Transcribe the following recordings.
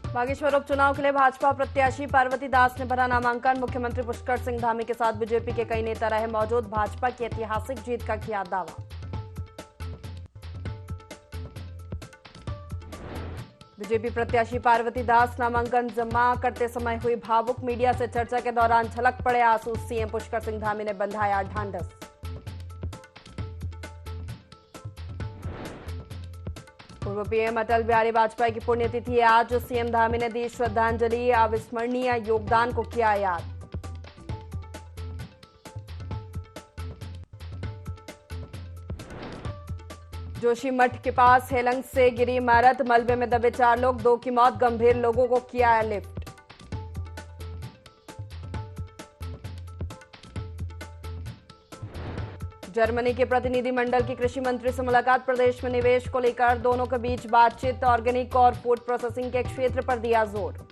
बागेश्वर उपचुनाव के लिए भाजपा प्रत्याशी पार्वती दास ने भरा नामांकन। मुख्यमंत्री पुष्कर सिंह धामी के साथ बीजेपी के कई नेता रहे मौजूद। भाजपा की ऐतिहासिक जीत का किया दावा। बीजेपी प्रत्याशी पार्वती दास नामांकन जमा करते समय हुई भावुक। मीडिया से चर्चा के दौरान झलक पड़े आंसू। सीएम पुष्कर सिंह धामी ने बंधाया ढांढस। पूर्व पीएम अटल बिहारी वाजपेयी की पुण्यतिथि है आज। सीएम धामी ने दी श्रद्धांजलि। अविस्मरणीय योगदान को किया याद। जोशीमठ के पास हेलंग से गिरी इमारत। मलबे में दबे 4 लोग, 2 की मौत, गंभीर लोगों को किया एयरलिफ्ट। जर्मनी के प्रतिनिधिमंडल की कृषि मंत्री से मुलाकात। प्रदेश में निवेश को लेकर दोनों के बीच बातचीत। ऑर्गेनिक और फूड प्रोसेसिंग के क्षेत्र पर दिया जोर।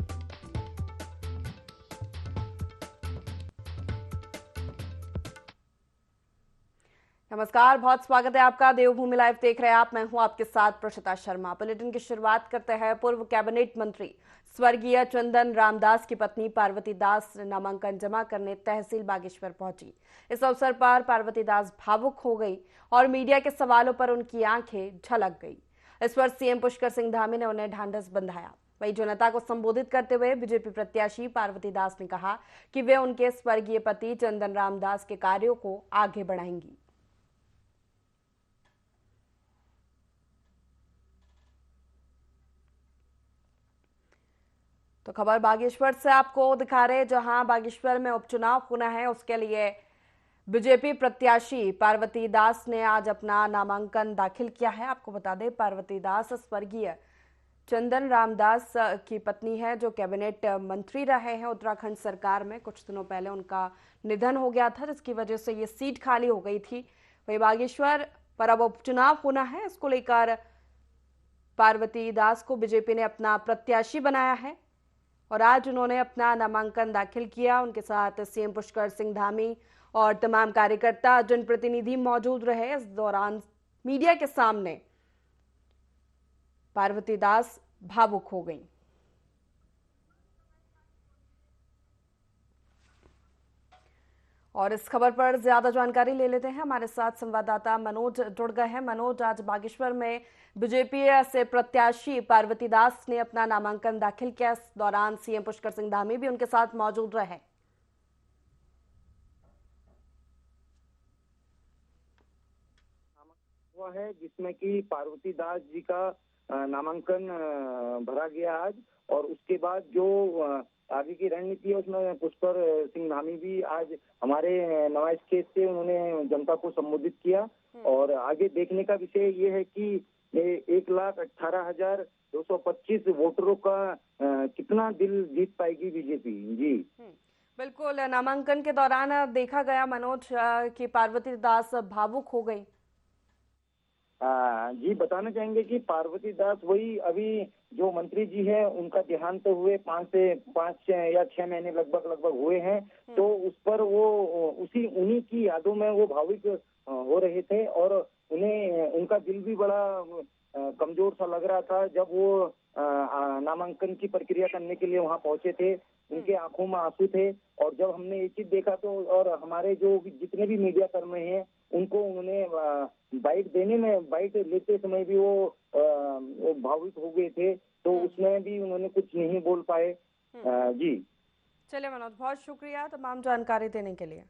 नमस्कार, बहुत स्वागत है आपका। देवभूमि लाइव देख रहे हैं आप। मैं हूं आपके साथ प्रशिता शर्मा। बुलेटिन की शुरुआत करते हैं। पूर्व कैबिनेट मंत्री स्वर्गीय चंदन रामदास की पत्नी पार्वती दास नामांकन जमा करने तहसील बागेश्वर पहुंची। इस अवसर पर पार्वती दास भावुक हो गई और मीडिया के सवालों पर उनकी आंखें झलक गई। इस पर सीएम पुष्कर सिंह धामी ने उन्हें ढांढस बंधाया। वहीं जनता को संबोधित करते हुए बीजेपी प्रत्याशी पार्वती दास ने कहा कि वे उनके स्वर्गीय पति चंदन रामदास के कार्यों को आगे बढ़ाएंगी। तो खबर बागेश्वर से आपको दिखा रहे हैं, जहां बागेश्वर में उपचुनाव होना है। उसके लिए बीजेपी प्रत्याशी पार्वती दास ने आज अपना नामांकन दाखिल किया है। आपको बता दें, पार्वती दास स्वर्गीय चंदन रामदास की पत्नी है, जो कैबिनेट मंत्री रहे हैं उत्तराखंड सरकार में। कुछ दिनों पहले उनका निधन हो गया था, जिसकी वजह से ये सीट खाली हो गई थी। वही बागेश्वर पर अब उपचुनाव होना है। इसको लेकर पार्वती दास को बीजेपी ने अपना प्रत्याशी बनाया है और आज उन्होंने अपना नामांकन दाखिल किया। उनके साथ सीएम पुष्कर सिंह धामी और तमाम कार्यकर्ता, जनप्रतिनिधि मौजूद रहे। इस दौरान मीडिया के सामने पार्वती दास भावुक हो गई। और इस खबर पर ज्यादा जानकारी ले लेते हैं। हमारे साथ संवाददाता मनोज जुड़ गए हैं। मनोज, आज बागेश्वर में बीजेपी से प्रत्याशी पार्वती दास ने अपना नामांकन दाखिल किया। इस दौरान सीएम पुष्कर सिंह धामी भी उनके साथ मौजूद रहे। हुआ है जिसमें कि पार्वती दास जी का नामांकन भरा गया आज, और उसके बाद जो आगे की रणनीति है उसमें पुष्कर सिंह धामी भी आज हमारे नवाइस खेत से उन्होंने जनता को संबोधित किया। और आगे देखने का विषय ये है कि 1,18,225 वोटरों का कितना दिल जीत पाएगी बीजेपी। जी बिल्कुल, नामांकन के दौरान देखा गया मनोज कि पार्वती दास भावुक हो गई। जी बताना चाहेंगे कि पार्वती दास वही अभी जो मंत्री जी है उनका देहांत तो हुए 5 या 6 महीने लगभग हुए हैं। तो उस पर वो उन्हीं की यादों में वो भावुक हो रहे थे और उन्हें उनका दिल भी बड़ा कमजोर सा लग रहा था जब वो नामांकन की प्रक्रिया करने के लिए वहां पहुंचे थे। उनके आंखों में आंसू थे और जब हमने ये चीज देखा तो, और हमारे जो जितने भी मीडिया कर्मी हैं उनको उन्होंने बाइट लेते समय भी वो भावुक हो गए थे। तो उसमें भी उन्होंने कुछ नहीं बोल पाए। जी चलिए मनोज, बहुत शुक्रिया तमाम जानकारी देने के लिए।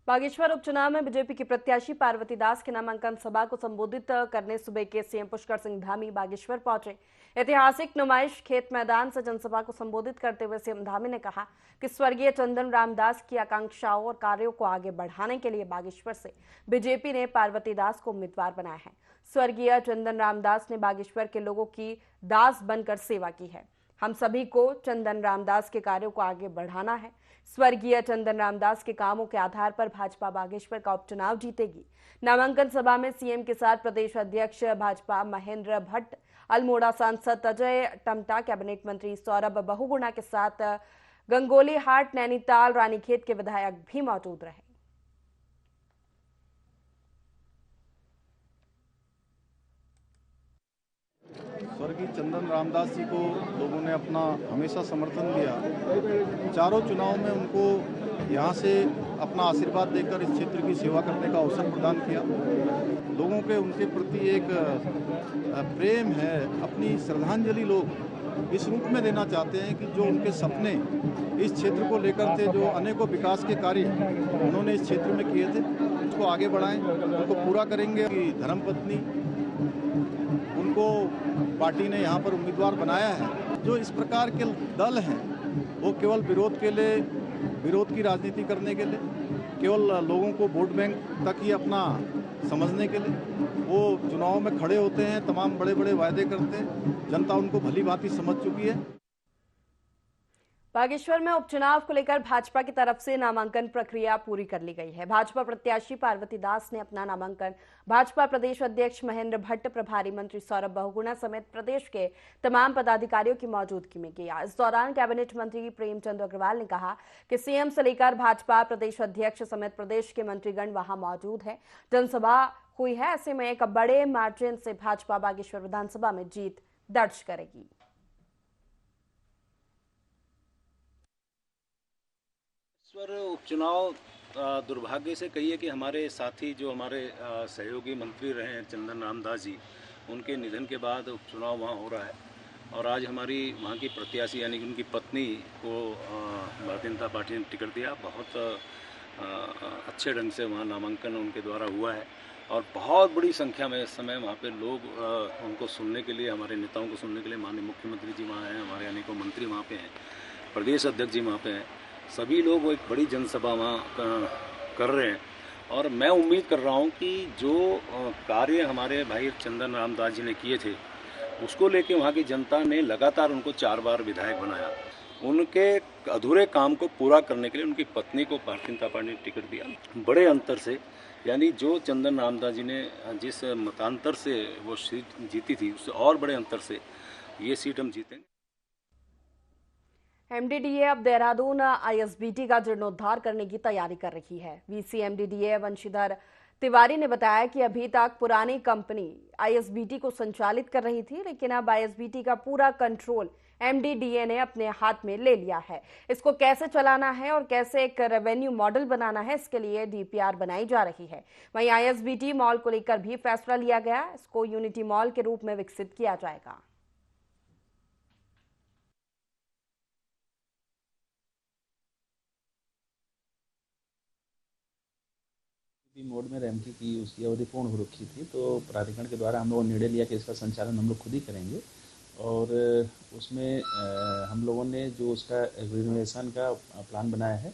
बागेश्वर उपचुनाव में बीजेपी की प्रत्याशी पार्वती दास के नामांकन सभा को संबोधित करने सुबह के सीएम पुष्कर सिंह धामी बागेश्वर पहुंचे। ऐतिहासिक नुमाइश खेत मैदान से जनसभा को संबोधित करते हुए सीएम धामी ने कहा कि स्वर्गीय चंदन रामदास की आकांक्षाओं और कार्यों को आगे बढ़ाने के लिए बागेश्वर से बीजेपी ने पार्वती दास को उम्मीदवार बनाया है। स्वर्गीय चंदन रामदास ने बागेश्वर के लोगों की दास बनकर सेवा की है। हम सभी को चंदन रामदास के कार्यों को आगे बढ़ाना है। स्वर्गीय चंदन रामदास के कामों के आधार पर भाजपा बागेश्वर का उपचुनाव जीतेगी। नामांकन सभा में सीएम के साथ प्रदेश अध्यक्ष भाजपा महेंद्र भट्ट, अल्मोड़ा सांसद अजय टमटा, कैबिनेट मंत्री सौरभ बहुगुणा के साथ गंगोली हाट, नैनीताल, रानीखेत के विधायक भी मौजूद रहे। स्वर्गीय चंदन रामदास जी को लोगों ने अपना हमेशा समर्थन दिया। चारों चुनाव में उनको यहाँ से अपना आशीर्वाद देकर इस क्षेत्र की सेवा करने का अवसर प्रदान किया। लोगों के उनके प्रति एक प्रेम है, अपनी श्रद्धांजलि लोग इस रूप में देना चाहते हैं कि जो उनके सपने इस क्षेत्र को लेकर थे, जो अनेकों विकास के कार्य उन्होंने इस क्षेत्र में किए थे, उसको आगे बढ़ाएं, उनको पूरा करेंगे। कि धर्मपत्नी उनको पार्टी ने यहाँ पर उम्मीदवार बनाया है। जो इस प्रकार के दल हैं वो केवल विरोध के लिए, विरोध की राजनीति करने के लिए, केवल लोगों को वोट बैंक तक ही अपना समझने के लिए वो चुनाव में खड़े होते हैं, तमाम बड़े बड़े वायदे करते हैं। जनता उनको भली भांति समझ चुकी है। बागेश्वर में उपचुनाव को लेकर भाजपा की तरफ से नामांकन प्रक्रिया पूरी कर ली गई है। भाजपा प्रत्याशी पार्वती दास ने अपना नामांकन भाजपा प्रदेश अध्यक्ष महेंद्र भट्ट, प्रभारी मंत्री सौरभ बहुगुणा समेत प्रदेश के तमाम पदाधिकारियों की मौजूदगी में किया। इस दौरान कैबिनेट मंत्री प्रेमचंद अग्रवाल ने कहा कि सीएम से लेकर भाजपा प्रदेश अध्यक्ष समेत प्रदेश के मंत्रीगण वहां मौजूद है। जनसभा हुई है, ऐसे में एक बड़े मार्जिन से भाजपा बागेश्वर विधानसभा में जीत दर्ज करेगी। उपचुनाव दुर्भाग्य से कहिए कि हमारे साथी जो हमारे सहयोगी मंत्री रहे हैं चंदन रामदास जी, उनके निधन के बाद उपचुनाव वहाँ हो रहा है और आज हमारी वहाँ की प्रत्याशी यानी कि उनकी पत्नी को भारतीय जनता पार्टी ने टिकट दिया। बहुत अच्छे ढंग से वहाँ नामांकन उनके द्वारा हुआ है और बहुत बड़ी संख्या में इस समय वहाँ पे लोग उनको सुनने के लिए, हमारे नेताओं को सुनने के लिए माननीय मुख्यमंत्री जी वहाँ हैं, हमारे अनेकों मंत्री वहाँ पे हैं, प्रदेश अध्यक्ष जी वहाँ पे हैं, सभी लोग एक बड़ी जनसभा वहाँ कर रहे हैं। और मैं उम्मीद कर रहा हूँ कि जो कार्य हमारे भाई चंदन रामदास जी ने किए थे उसको लेके वहाँ की जनता ने लगातार उनको 4 बार विधायक बनाया। उनके अधूरे काम को पूरा करने के लिए उनकी पत्नी को भारतीय जनता पार्टी ने टिकट दिया बड़े अंतर से। यानी जो चंदन रामदास जी ने जिस मतांतर से वो सीट जीती थी उससे और बड़े अंतर से ये सीट हम जीतेंगे। एमडीडीए अब देहरादून आईएसबीटी का जीर्णोद्धार करने की तैयारी कर रही है। वीसी एमडीडीए वंशीधर तिवारी ने बताया कि अभी तक पुरानी कंपनी आईएसबीटी को संचालित कर रही थी, लेकिन अब आईएसबीटी का पूरा कंट्रोल एमडीडीए ने अपने हाथ में ले लिया है। इसको कैसे चलाना है और कैसे एक रेवेन्यू मॉडल बनाना है, इसके लिए डीपीआर बनाई जा रही है। वहीं आईएसबीटी मॉल को लेकर भी फैसला लिया गया, इसको यूनिटी मॉल के रूप में विकसित किया जाएगा। मोड में रैमकी की उसकी अवधि पूर्ण हो रखी थी, तो प्राधिकरण के द्वारा हम लोगों ने निर्णय लिया कि इसका संचालन हम लोग खुद ही करेंगे और उसमें हम लोगों ने जो उसका रिनोवेशन का प्लान बनाया है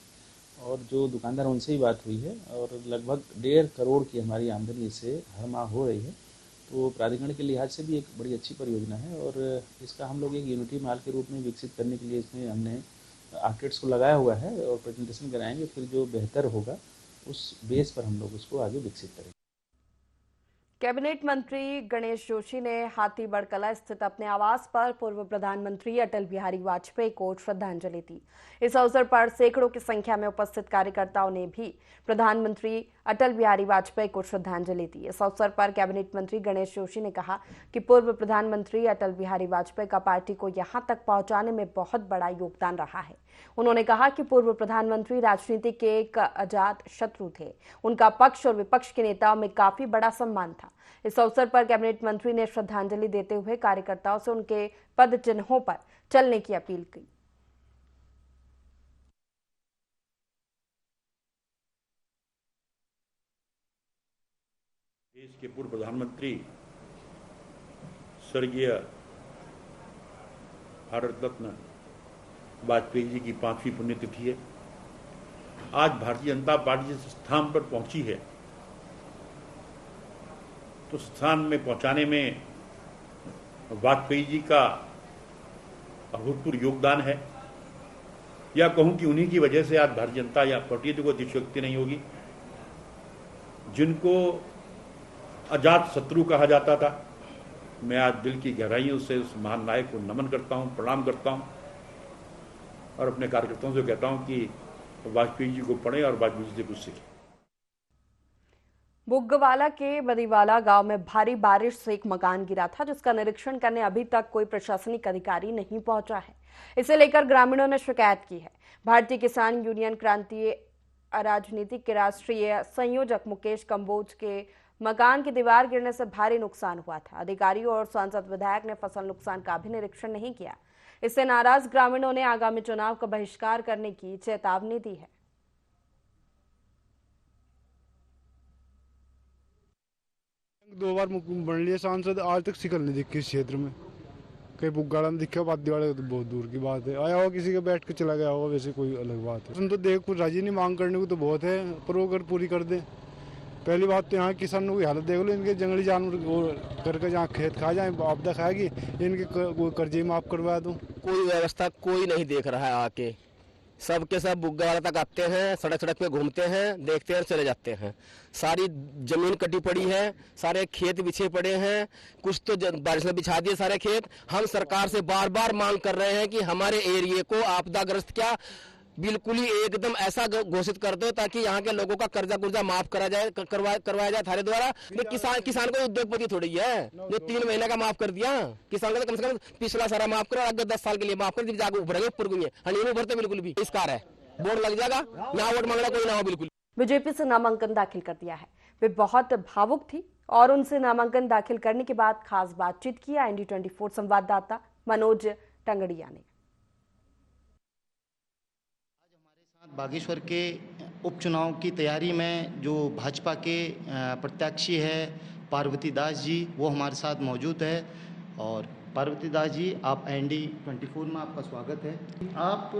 और जो दुकानदार उनसे ही बात हुई है और लगभग 1.5 करोड़ की हमारी आमदनी इससे हर माह हो रही है। तो प्राधिकरण के लिहाज से भी एक बड़ी अच्छी परियोजना है और इसका हम लोग एक यूनिटी मॉल के रूप में विकसित करने के लिए इसमें हमने आर्किटेक्ट्स को लगाया हुआ है और प्रेजेंटेशन कराएंगे। फिर जो बेहतर होगा उस बेस पर हम लोग उसको आगे विकसित करेंगे। कैबिनेट मंत्री गणेश जोशी ने हाथीबड़ कला स्थित अपने आवास पर पूर्व प्रधानमंत्री अटल बिहारी वाजपेयी को श्रद्धांजलि दी। इस अवसर पर सैकड़ों की संख्या में उपस्थित कार्यकर्ताओं ने भी प्रधानमंत्री अटल बिहारी वाजपेयी को श्रद्धांजलि दी। इस अवसर पर कैबिनेट मंत्री गणेश जोशी ने कहा कि पूर्व प्रधानमंत्री अटल बिहारी वाजपेयी का पार्टी को यहां तक पहुंचाने में बहुत बड़ा योगदान रहा है। उन्होंने कहा कि पूर्व प्रधानमंत्री राजनीति के एक अजात शत्रु थे। उनका पक्ष और विपक्ष के नेताओं में काफी बड़ा सम्मान था। इस अवसर पर कैबिनेट मंत्री ने श्रद्धांजलि देते हुए कार्यकर्ताओं से उनके पद चिन्हों पर चलने की अपील की। देश के पूर्व प्रधानमंत्री स्वर्गीय भारत रत्न वाजपेयी जी की 5वीं पुण्यतिथि है। आज भारतीय जनता पार्टी जिस स्थान पर पहुंची है तो स्थान में पहुंचाने में वाजपेयी जी का अभूतपूर्व योगदान है, या कहूं कि उन्हीं की वजह से आज भारतीय जनता या पार्टी को अतिशयोक्ति नहीं होगी। जिनको अजात शत्रु कहा जाता था, मैं आज दिल की गहराइयों से उस महान नायक को नमन करता हूं, प्रणाम करता हूं। और अपने कार्यकर्ताओं से कहता हूं कि वाजपेयी जी को पढ़ें और वाजपेयी जी से कुछ सीखें। बुग्गवाला के बदीवाला गांव में भारी बारिश से एक मकान गिरा था, जिसका निरीक्षण करने अभी तक कोई प्रशासनिक अधिकारी नहीं पहुंचा है। इसे लेकर ग्रामीणों ने शिकायत की है। भारतीय किसान यूनियन क्रांतीय राजनीति के राष्ट्रीय संयोजक मुकेश कंबोज के मकान की दीवार गिरने से भारी नुकसान हुआ था। अधिकारियों और सांसद विधायक ने फसल नुकसान का भी निरीक्षण नहीं किया। इससे नाराज ग्रामीणों ने आगामी चुनाव का बहिष्कार करने की चेतावनी दी है। दो बार बन लिए सांसद, आज तक शिकल नहीं दिखी इस क्षेत्र में। कहीं बुग्गाड़ा में दिखे, बादीवाड़े तो बहुत दूर की बात है। आया होगा किसी के बैठ के चला गया होगा, वैसे कोई अलग बात है। तो देख कुछ राजी नहीं, मांग करने को तो बहुत है, पर वो अगर पूरी कर दे। पहली बात तो यहाँ किसानों की हालत देख लो, इनके जंगली जानवर करके जहाँ खेत खा जाए, आपदा खाएगी, इनके कर्जे माफ करवा दूँ। कोई व्यवस्था कोई नहीं देख रहा है। आके सबके सब बुग्गावाला तक आते हैं, सड़क सड़क पे घूमते हैं, देखते हैं, चले जाते हैं। सारी जमीन कटी पड़ी है, सारे खेत बिछे पड़े हैं, कुछ तो बारिश में बिछा दिए सारे खेत। हम सरकार से बार बार मांग कर रहे हैं कि हमारे एरिया को आपदाग्रस्त क्या बिल्कुल ही एकदम ऐसा घोषित कर दो ताकि यहाँ के लोगों का कर्जा माफ करवाया जाए थारे द्वारा। किसान को उद्योगपति थोड़ी है जो 3 महीने का माफ कर दिया। किसान को तो कम से कम पिछला सारा माफ करो, आगे 10 साल के लिए माफ कर दी, जाकर उभरेंगे ऊपर गुंगे नहीं उभरते बिल्कुल भी। इस कार है बोर्ड लग जाएगा, यहाँ वोट मांगना कोई ना हो। बिल्कुल बीजेपी से नामांकन दाखिल कर दिया है। वे बहुत भावुक थी और उनसे नामांकन दाखिल करने के बाद खास बातचीत की ND24 संवाददाता मनोज टंगड़िया ने। बागेश्वर के उपचुनाव की तैयारी में जो भाजपा के प्रत्याशी है पार्वती दास जी, वो हमारे साथ मौजूद है। और पार्वती दास जी, आप ND24 में आपका स्वागत है। आप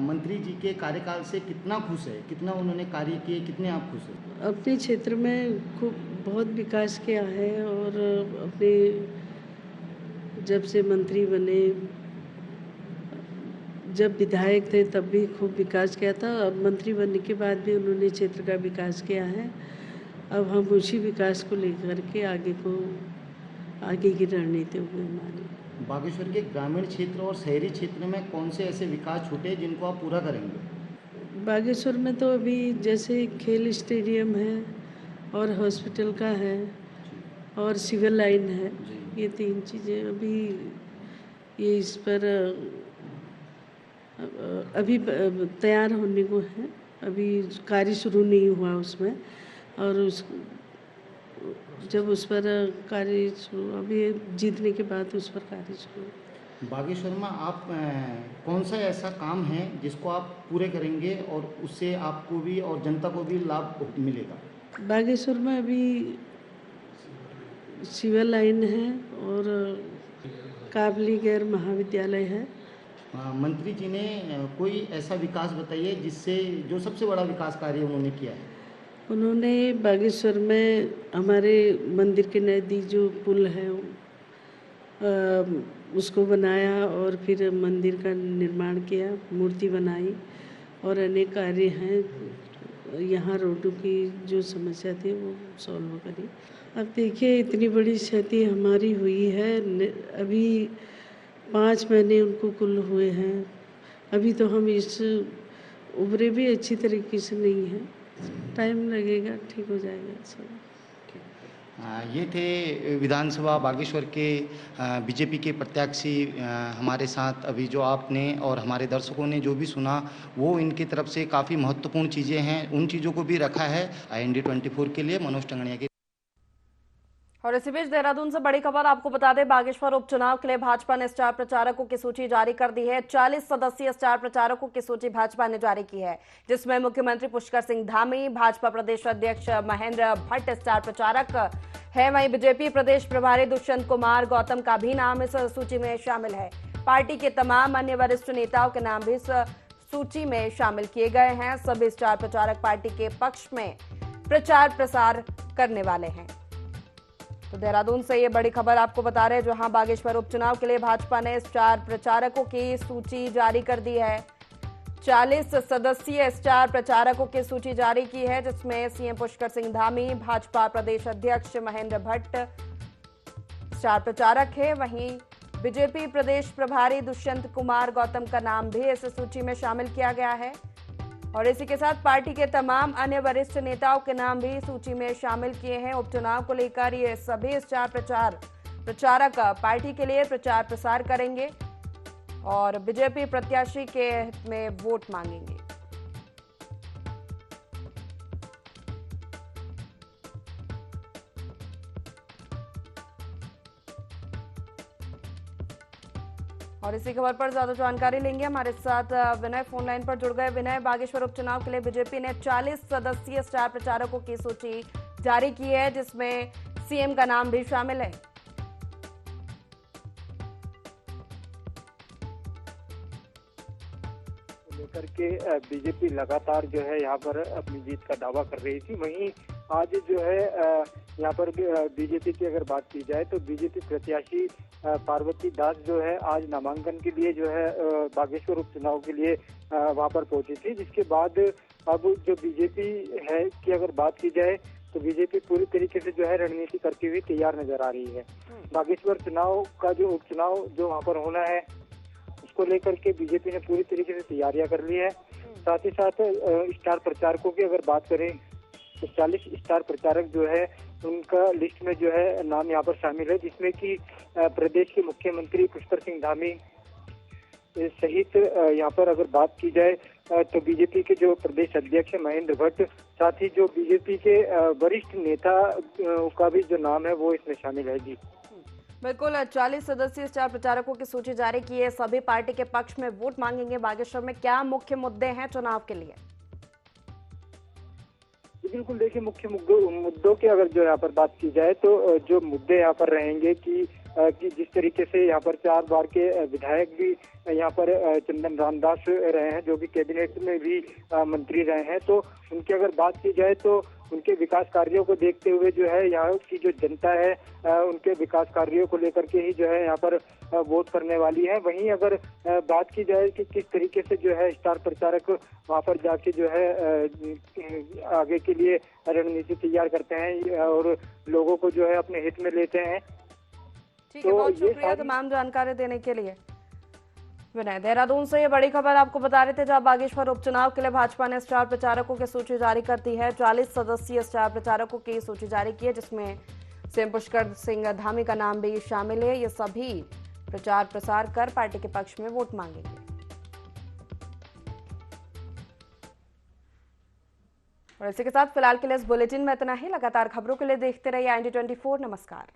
मंत्री जी के कार्यकाल से कितना खुश है, कितना उन्होंने कार्य किए, कितने आप खुश हैं? अपने क्षेत्र में खूब बहुत विकास किया है और अपने जब से मंत्री बने, जब विधायक थे तब भी खूब विकास किया था। अब मंत्री बनने के बाद भी उन्होंने क्षेत्र का विकास किया है। अब हम उसी विकास को लेकर के आगे की रणनीति होगी हमारी। बागेश्वर के ग्रामीण क्षेत्र और शहरी क्षेत्र में कौन से ऐसे विकास छूटे जिनको आप पूरा करेंगे? बागेश्वर में तो अभी जैसे खेल स्टेडियम है और हॉस्पिटल का है और सिविल लाइन है, ये 3 चीज़ें अभी ये इस पर अभी तैयार होने को है। अभी कार्य शुरू नहीं हुआ उसमें, और जब उस पर कार्य शुरू, अभी जीतने के बाद उस पर कार्य शुरू। बागेश्वर में आप कौन सा ऐसा काम है जिसको आप पूरे करेंगे और उससे आपको भी और जनता को भी लाभ मिलेगा? बागेश्वर में अभी सिविल लाइन है और काबली गैर महाविद्यालय है। मंत्री जी ने कोई ऐसा विकास बताइए जिससे, जो सबसे बड़ा विकास कार्य उन्होंने किया है? उन्होंने बागेश्वर में हमारे मंदिर के नज़दीक जो पुल है उसको बनाया और फिर मंदिर का निर्माण किया, मूर्ति बनाई और अनेक कार्य हैं। यहाँ रोडों की जो समस्या थी वो सॉल्व करी। अब देखिए इतनी बड़ी क्षति हमारी हुई है, अभी 5 महीने उनको कुल हुए हैं। अभी तो हम इस उभरे भी अच्छी तरीके से नहीं है, टाइम लगेगा, ठीक हो जाएगा सब। ये थे विधानसभा बागेश्वर के बीजेपी के प्रत्याशी हमारे साथ। अभी जो आपने और हमारे दर्शकों ने जो भी सुना वो इनकी तरफ से काफ़ी महत्वपूर्ण चीज़ें हैं, उन चीज़ों को भी रखा है ND24 के लिए। मनोज टंगड़िया की। और इसी बीच देहरादून से बड़ी खबर आपको बता दें, बागेश्वर उपचुनाव के लिए भाजपा ने स्टार प्रचारकों की सूची जारी कर दी है। 40 सदस्यीय स्टार प्रचारकों की सूची भाजपा ने जारी की है, जिसमें मुख्यमंत्री पुष्कर सिंह धामी, भाजपा प्रदेश अध्यक्ष महेंद्र भट्ट स्टार प्रचारक है। वहीं बीजेपी प्रदेश प्रभारी दुष्यंत कुमार गौतम का भी नाम इस सूची में शामिल है। पार्टी के तमाम अन्य वरिष्ठ नेताओं के नाम भी इस सूची में शामिल किए गए हैं। सभी स्टार प्रचारक पार्टी के पक्ष में प्रचार प्रसार करने वाले हैं। तो देहरादून से ये बड़ी खबर आपको बता रहे हैं, जहां बागेश्वर उपचुनाव के लिए भाजपा ने स्टार प्रचारकों की सूची जारी कर दी है। 40 सदस्यीय स्टार प्रचारकों की सूची जारी की है, जिसमें सीएम पुष्कर सिंह धामी, भाजपा प्रदेश अध्यक्ष महेंद्र भट्ट स्टार प्रचारक है। वहीं बीजेपी प्रदेश प्रभारी दुष्यंत कुमार गौतम का नाम भी इस सूची में शामिल किया गया है और इसी के साथ पार्टी के तमाम अन्य वरिष्ठ नेताओं के नाम भी सूची में शामिल किए हैं। उपचुनाव को लेकर ये सभी स्टार प्रचारक पार्टी के लिए प्रचार प्रसार करेंगे और बीजेपी प्रत्याशी के हित में वोट मांगेंगे। और इसी खबर पर ज्यादा जानकारी लेंगे। हमारे साथ विनय फोन लाइन पर जुड़ गए। विनय, बागेश्वर उपचुनाव के लिए बीजेपी ने 40 सदस्यीय स्टार प्रचारकों की सूची जारी की है, जिसमें सीएम का नाम भी शामिल है। लेकर के बीजेपी लगातार जो है यहाँ पर अपनी जीत का दावा कर रही थी। वहीं आज जो है यहाँ पर बीजेपी की अगर बात की जाए तो बीजेपी प्रत्याशी पार्वती दास जो है आज नामांकन के लिए जो है बागेश्वर उपचुनाव के लिए वहां पर पहुंची थी, जिसके बाद अब जो बीजेपी है की अगर बात की जाए तो बीजेपी पूरी तरीके से जो है रणनीति करती हुई तैयार नजर आ रही है। बागेश्वर चुनाव का जो उपचुनाव जो वहाँ पर होना है उसको लेकर के बीजेपी ने पूरी तरीके से तैयारियां कर ली है। साथ ही साथ स्टार प्रचारकों की अगर बात करें तो 40 स्टार प्रचारक जो है उनका लिस्ट में जो है नाम यहाँ पर शामिल है, जिसमें कि प्रदेश के मुख्यमंत्री पुष्कर सिंह धामी सहित यहाँ पर अगर बात की जाए तो बीजेपी के जो प्रदेश अध्यक्ष महेंद्र भट्ट, साथ ही जो बीजेपी के वरिष्ठ नेता का भी जो नाम है वो इसमें शामिल है। जी बिल्कुल, 40 सदस्यीय स्टार प्रचारकों की सूची जारी की है। सभी पार्टी के पक्ष में वोट मांगेंगे। बागेश्वर में क्या मुख्य मुद्दे हैं चुनाव के लिए? बिल्कुल, देखिए मुख्य मुद्दों की अगर जो यहाँ पर बात की जाए तो जो मुद्दे यहाँ पर रहेंगे कि जिस तरीके से यहाँ पर 4 बार के विधायक भी यहाँ पर चंदन रामदास रहे हैं, जो कि कैबिनेट में भी मंत्री रहे हैं, तो उनकी अगर बात की जाए तो उनके विकास कार्यों को देखते हुए जो है यहाँ की जो जनता है उनके विकास कार्यों को लेकर के ही जो है यहाँ पर वोट करने वाली है। वहीं अगर बात की जाए कि किस तरीके से जो है स्टार प्रचारक वहाँ पर जाके जो है आगे के लिए रणनीति तैयार करते हैं और लोगों को जो है अपने हित में लेते हैं। ठीक है, बहुत शुक्रिया तमाम जानकारी देने के लिए। विनय, देहरादून से ये बड़ी खबर आपको बता रहे थे, जहां बागेश्वर उपचुनाव के लिए भाजपा ने स्टार प्रचारकों की सूची जारी कर दी है। 40 सदस्यीय स्टार प्रचारकों की सूची जारी की है, जिसमें सीएम पुष्कर सिंह धामी का नाम भी शामिल है। ये सभी प्रचार प्रसार कर पार्टी के पक्ष में वोट मांगेंगे। और इसी के साथ फिलहाल के लिए इस बुलेटिन में इतना ही। लगातार खबरों के लिए देखते रहिए IND24। नमस्कार।